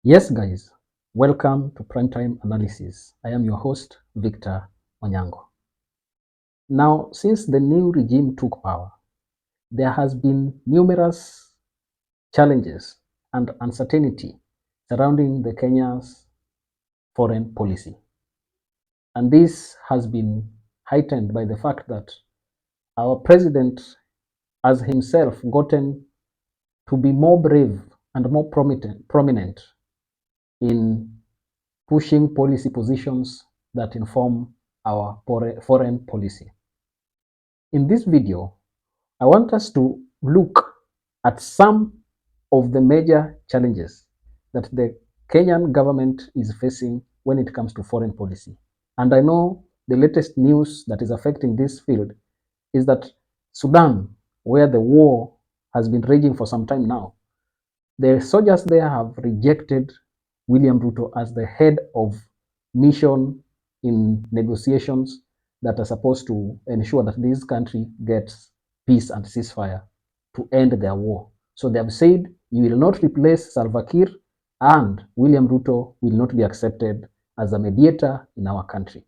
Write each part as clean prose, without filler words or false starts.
Yes, guys, welcome to Primetime Analysis. I am your host, Victor Onyango. Now, since the new regime took power, there has been numerous challenges and uncertainty surrounding the Kenya's foreign policy. And this has been heightened by the fact that our president has himself gotten to be more brave and more prominent in pushing policy positions that inform our foreign policy. In this video, I want us to look at some of the major challenges that the Kenyan government is facing when it comes to foreign policy. And I know the latest news that is affecting this field is that Sudan, where the war has been raging for some time now, the soldiers there have rejected William Ruto as the head of mission in negotiations that are supposed to ensure that this country gets peace and ceasefire to end their war. So they have said, you will not replace Salva Kiir, and William Ruto will not be accepted as a mediator in our country.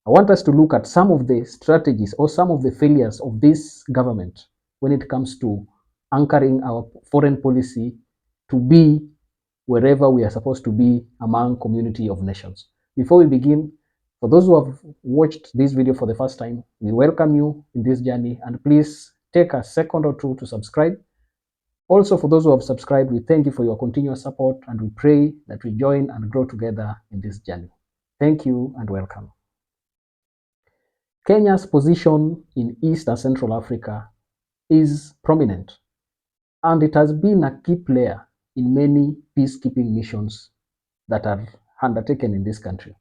I want us to look at some of the strategies or some of the failures of this government when it comes to anchoring our foreign policy to be wherever we are supposed to be among community of nations. Before we begin, for those who have watched this video for the first time, we welcome you in this journey, and please take a second or two to subscribe. Also, for those who have subscribed, we thank you for your continuous support, and we pray that we join and grow together in this journey. Thank you and welcome. Kenya's position in East and Central Africa is prominent, and it has been a key player in many peacekeeping missions that are undertaken in this country.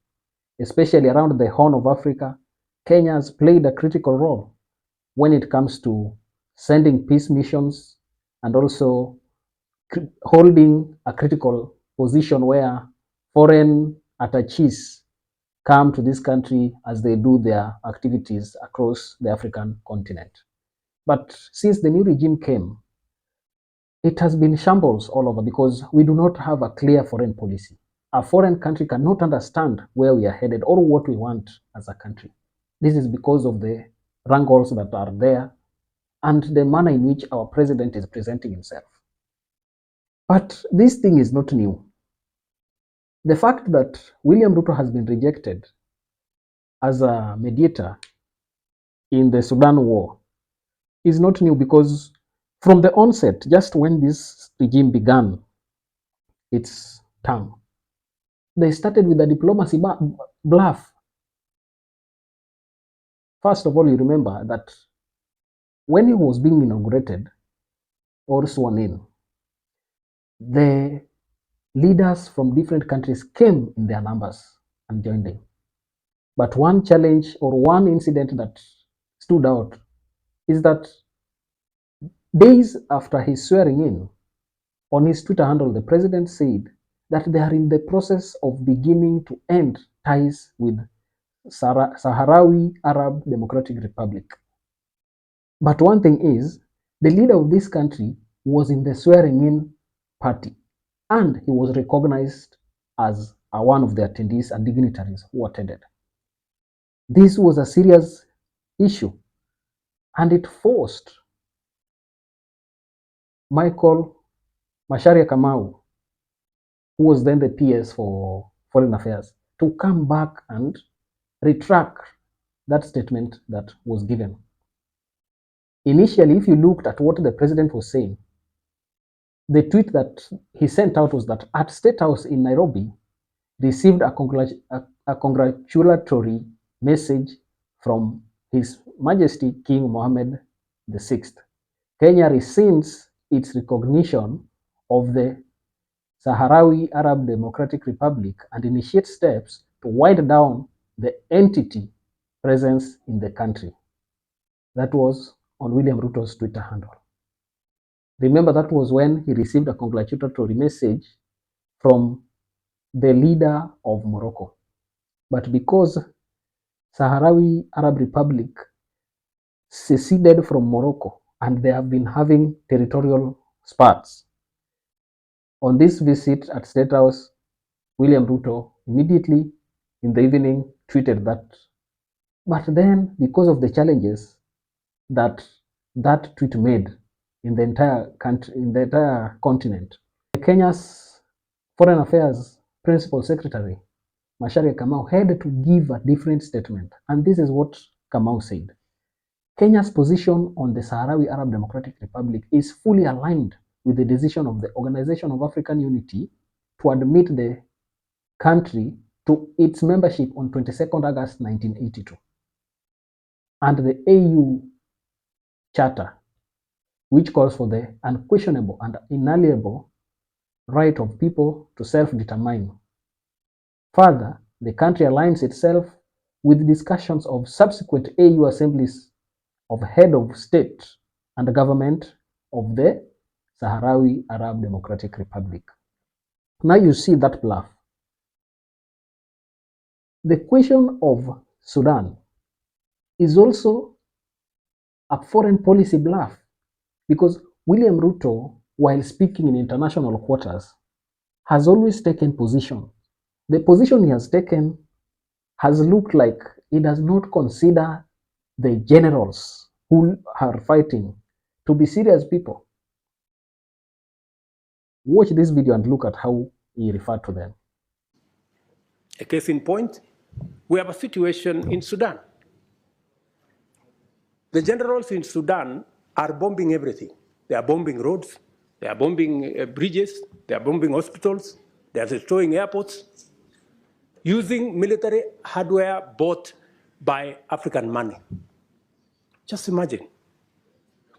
Especially around the Horn of Africa, Kenya has played a critical role when it comes to sending peace missions and also holding a critical position where foreign attaches come to this country as they do their activities across the African continent. But since the new regime came, it has been shambles all over because we do not have a clear foreign policy. A foreign country cannot understand where we are headed or what we want as a country. This is because of the wrangles that are there and the manner in which our president is presenting himself. But this thing is not new. The fact that William Ruto has been rejected as a mediator in the Sudan war is not new because from the onset, just when this regime began its term, they started with a diplomacy bluff. First of all, you remember that when he was being inaugurated or sworn in, the leaders from different countries came in their numbers and joined him. But one challenge or one incident that stood out is that days after his swearing in, on his Twitter handle, the president said that they are in the process of beginning to end ties with Sahrawi Arab Democratic Republic. But one thing is, the leader of this country was in the swearing in party, and he was recognized as one of the attendees and dignitaries who attended. This was a serious issue, and it forced Michael Macharia Kamau, who was then the PS for Foreign Affairs, to come back and retract that statement that was given. Initially, if you looked at what the president was saying, the tweet that he sent out was that at State House in Nairobi, received a congratulatory message from His Majesty King Mohammed VI. Kenya rescinds its recognition of the Sahrawi Arab Democratic Republic and initiates steps to wind down the entity presence in the country. That was on William Ruto's Twitter handle. Remember, that was when he received a congratulatory message from the leader of Morocco. But because Sahrawi Arab Republic seceded from Morocco and they have been having territorial spats, On this visit at State House, William Ruto immediately in the evening tweeted that, but then because of the challenges that that tweet made in the entire country, in the entire continent, Kenya's Foreign Affairs Principal Secretary Macharia Kamau had to give a different statement, and this is what Kamau said. Kenya's position on the Sahrawi Arab Democratic Republic is fully aligned with the decision of the Organization of African Unity to admit the country to its membership on 22nd August 1982, and the AU Charter, which calls for the unquestionable and inalienable right of people to self-determine. Further, the country aligns itself with discussions of subsequent AU assemblies of head of state and government of the Sahrawi Arab Democratic Republic. Now you see that bluff. The question of Sudan is also a foreign policy bluff, because William Ruto, while speaking in international quarters, has always taken position. The position he has taken has looked like he does not consider the generals who are fighting to be serious people. Watch this video and look at how he referred to them. A case in point, we have a situation in Sudan. The generals in Sudan are bombing everything. They are bombing roads, they are bombing bridges, they are bombing hospitals, they are destroying airports, using military hardware bought by African money. Just imagine.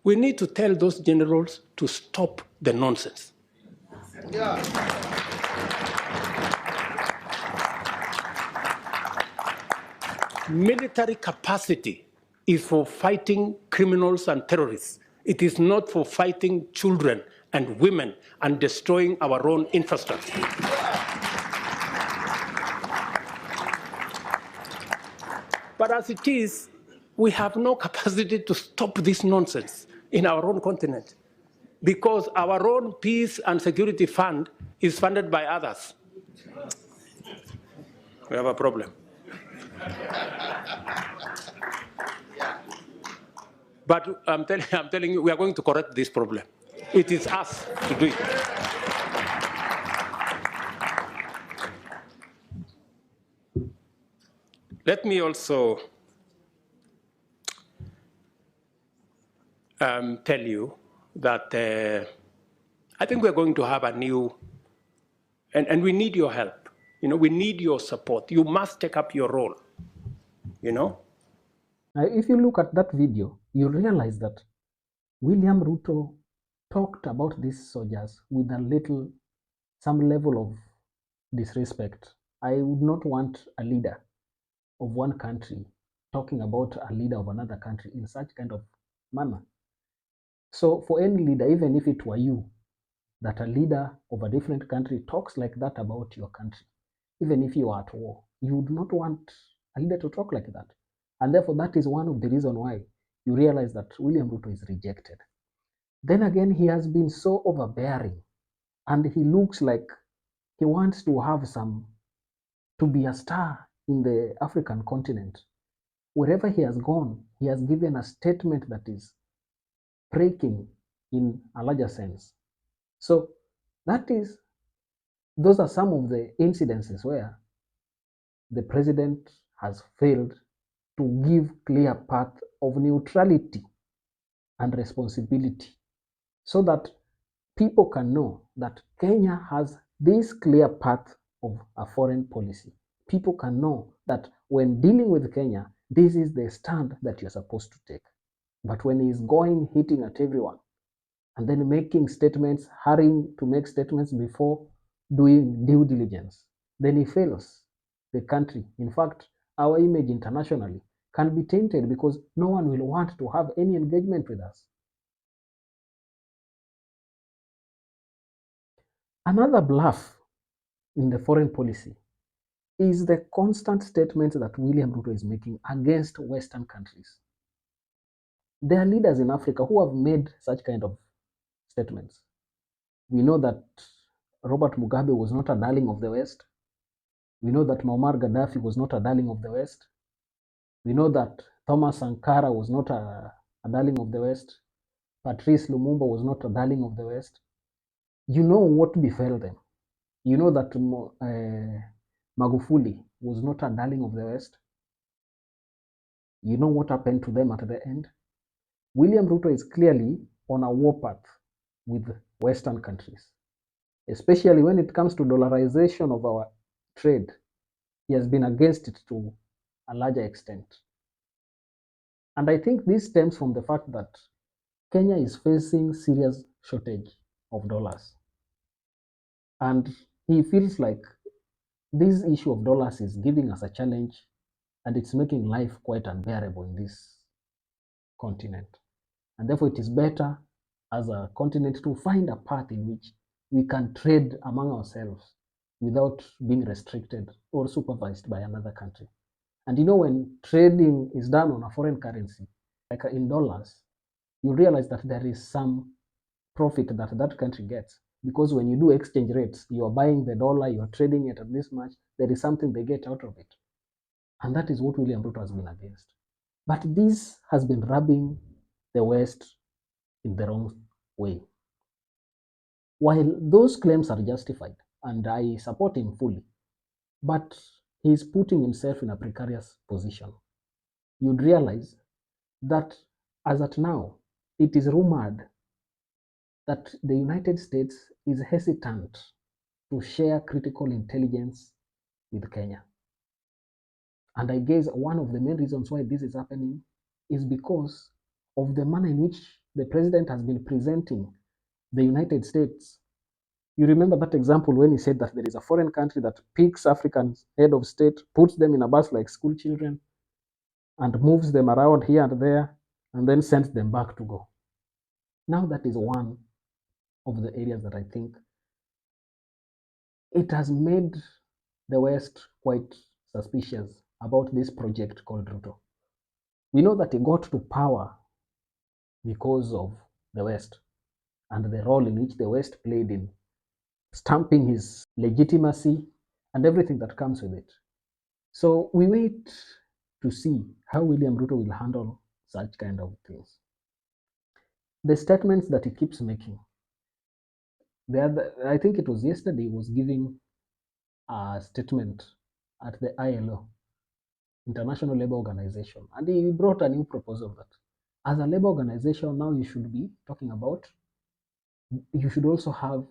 We need to tell those generals to stop the nonsense. Yeah. Military capacity is for fighting criminals and terrorists. It is not for fighting children and women and destroying our own infrastructure. But as it is, we have no capacity to stop this nonsense in our own continent, because our own peace and security fund is funded by others. We have a problem. But I'm telling you, we are going to correct this problem. It is us to do it. Let me also tell you that I think we're going to have a new, and we need your help. You know, we need your support. You must take up your role, you know. Now, if you look at that video, you realize that William Ruto talked about these soldiers with some level of disrespect. I would not want a leader of one country talking about a leader of another country in such kind of manner. So for any leader, even if it were you, that a leader of a different country talks like that about your country, even if you are at war, you would not want a leader to talk like that. And therefore, that is one of the reasons why you realize that William Ruto is rejected. Then again, he has been so overbearing, and he looks like he wants to be a star in the African continent. Wherever he has gone, he has given a statement that is breaking in a larger sense. So those are some of the incidences where the president has failed to give clear path of neutrality and responsibility, so that people can know that Kenya has this clear path of a foreign policy. People can know that when dealing with Kenya, this is the stand that you're supposed to take. But when he's going hitting at everyone and then making statements, hurrying to make statements before doing due diligence, then he fails the country. In fact, our image internationally can be tainted because no one will want to have any engagement with us. Another bluff in the foreign policy is the constant statements that William Ruto is making against Western countries. There are leaders in Africa who have made such kind of statements. We know that Robert Mugabe was not a darling of the West. We know that Muammar Gaddafi was not a darling of the West. We know that Thomas Sankara was not a darling of the West. Patrice Lumumba was not a darling of the West. You know what befell them. You know that Magufuli was not a darling of the West. You know what happened to them at the end. William Ruto is clearly on a war path with Western countries, especially when it comes to dollarization of our trade. He has been against it to a larger extent. And I think this stems from the fact that Kenya is facing serious shortage of dollars. And he feels like this issue of dollars is giving us a challenge and it's making life quite unbearable in this continent. And therefore, it is better as a continent to find a path in which we can trade among ourselves without being restricted or supervised by another country. And you know, when trading is done on a foreign currency, like in dollars, you realize that there is some profit that that country gets. Because when you do exchange rates, you are buying the dollar, you are trading it at this much, there is something they get out of it. And that is what William Ruto has been against. But this has been rubbing the West in the wrong way. While those claims are justified, and I support him fully, but he is putting himself in a precarious position. You'd realize that as at now, it is rumored that the United States is hesitant to share critical intelligence with Kenya. And I guess one of the main reasons why this is happening is because of the manner in which the president has been presenting the United States. You remember that example when he said that there is a foreign country that picks African head of state, puts them in a bus like school children, and moves them around here and there, and then sends them back to go. Now, that is one of the areas that I think it has made the West quite suspicious about this project called Ruto. We know that he got to power because of the West and the role in which the West played in stamping his legitimacy and everything that comes with it. So we wait to see how William Ruto will handle such kind of things. The statements that he keeps making, I think it was yesterday, he was giving a statement at the ILO, International Labour Organization, and he brought a new proposal that as a labor organization now you should be talking about, you should also have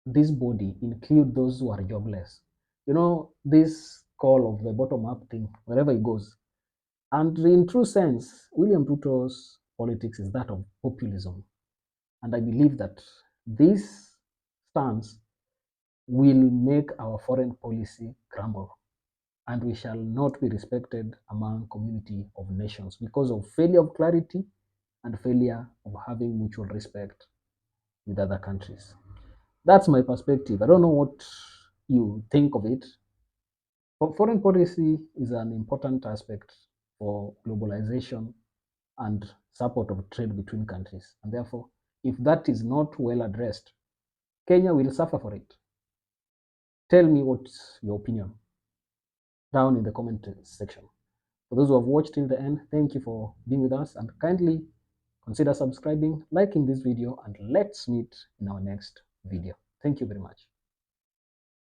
this body include those who are jobless. You know, this call of the bottom up thing, wherever it goes. And in true sense, William Ruto's politics is that of populism. And I believe that this stance will make our foreign policy crumble. And we shall not be respected among community of nations because of failure of clarity and failure of having mutual respect with other countries. That's my perspective. I don't know what you think of it. Foreign policy is an important aspect for globalization and support of trade between countries. And therefore, if that is not well addressed, Kenya will suffer for it. Tell me what's your opinion down in the comment section. For those who have watched till the end, thank you for being with us and kindly consider subscribing, liking this video, and let's meet in our next video. Thank you very much.